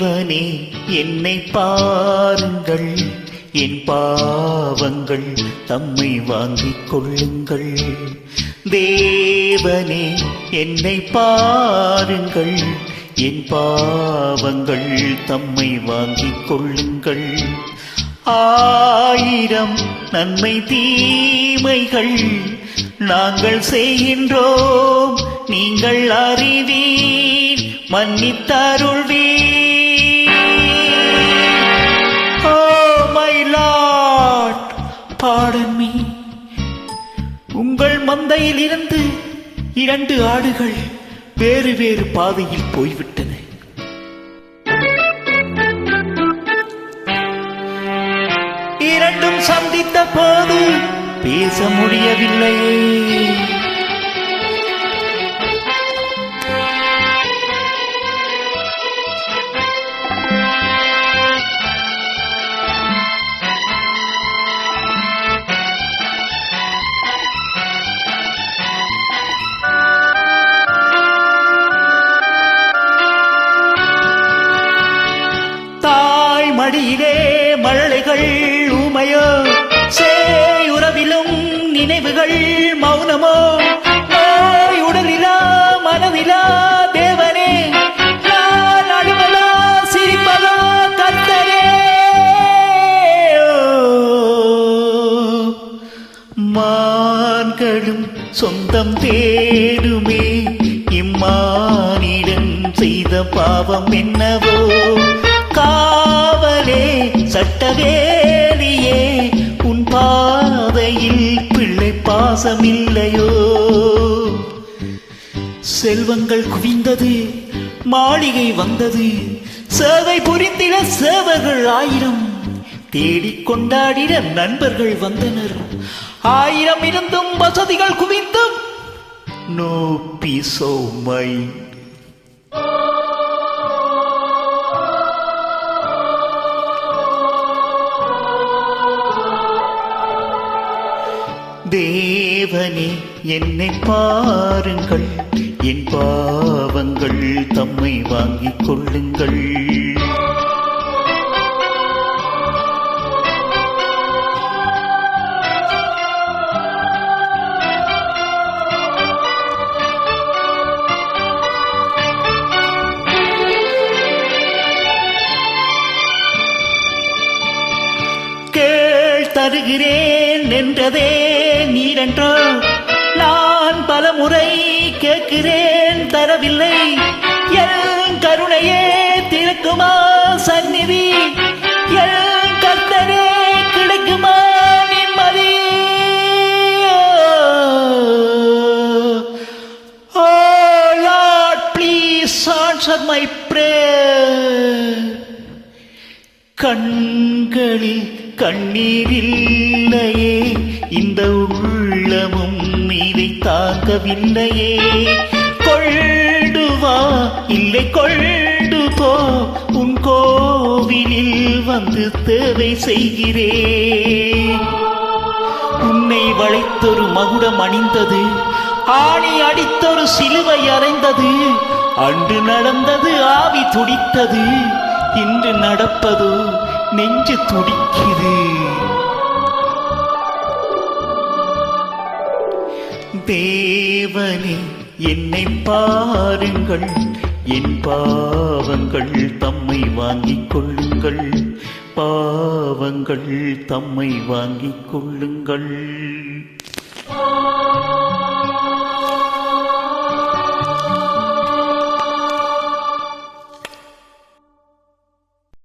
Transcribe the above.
தேவனே என்னை பாருங்கள், என் பாவங்கள் தம்மை வாங்கிக் கொள்ளுங்கள். தேவனே என்னை பாருங்கள், என் பாவங்கள் தம்மை வாங்கிக் கொள்ளுங்கள். ஆயிரம் நன்மை தீமைகள் நாங்கள் செய்கின்றோம், நீங்கள் அறிவீர், மன்னித்தருள்வீர். Oh my Lord, pardon me. உங்கள் மந்தையில் இருந்து 2 ஆடுகள் வேறு வேறு பாதையில் போய்விட்டன. இரண்டும் சந்தித்த போது பேச முடியவில்லை. தாய் மடியிலே மழலைகள் ஊமையோ, சேயுறவிலும் நினைவுகள் மௌனமோ, நோய் உடலிலா மனதிலா தேவனே, நான் அழுவலா சிரிப்பலா கர்த்தரே. மான்களும் சொந்தம் தேடுமே, இம்மானிடன் செய்த பாவம் என்னவோ. காவலே சட்டவேலியே, உன் பாதையில் பிள்ளை பாசமில்லையோ. செல்வங்கள் குவிந்தது, மாளிகை வந்தது, சேவை புரிந்திட சேவர்கள் 1000, தேடிக் கொண்டாடிட நண்பர்கள் வந்தனர். 1000 இருந்தும் வசதிகள் குவிந்தும் நோ பீஸ் ஆஃப் மைண்ட். தேவனே என்னை பாருங்கள், என் பாவங்கள் தம்மை வாங்கிக் கொள்ளுங்கள். கேள் தருகிறேன் என்றதே நீரென்றோ, நான் பலமுறை கேட்கிறேன் தரவில்லை. என் கருணையே திறக்குமா சந்நிதி, என் கர்த்தரே கிடைக்குமா நிம்மதி. Oh Lord, please answer my prayer. கண்களில் கண்ணீரில்லையே, இந்த உள்ளமும் இதை தாங்கவில்லையே. கொண்டு வா இல்லை கொண்டு போ, உன் கோவிலில் வந்து தேவை செய்கிறேன். உன்னை வளைத்தொரு மகுடம் அணிந்தது, ஆணி அடித்தொரு சிலுவை அறைந்தது. அன்று நடந்தது ஆவி துடித்தது, இன்று நடப்பதோ நெஞ்சு துடிக்குது. தேவனே என்னை பாருங்கள், என் பாவங்கள் தம்மை வாங்கிக் கொள்ளுங்கள். பாவங்கள் தம்மை வாங்கிக் கொள்ளுங்கள்.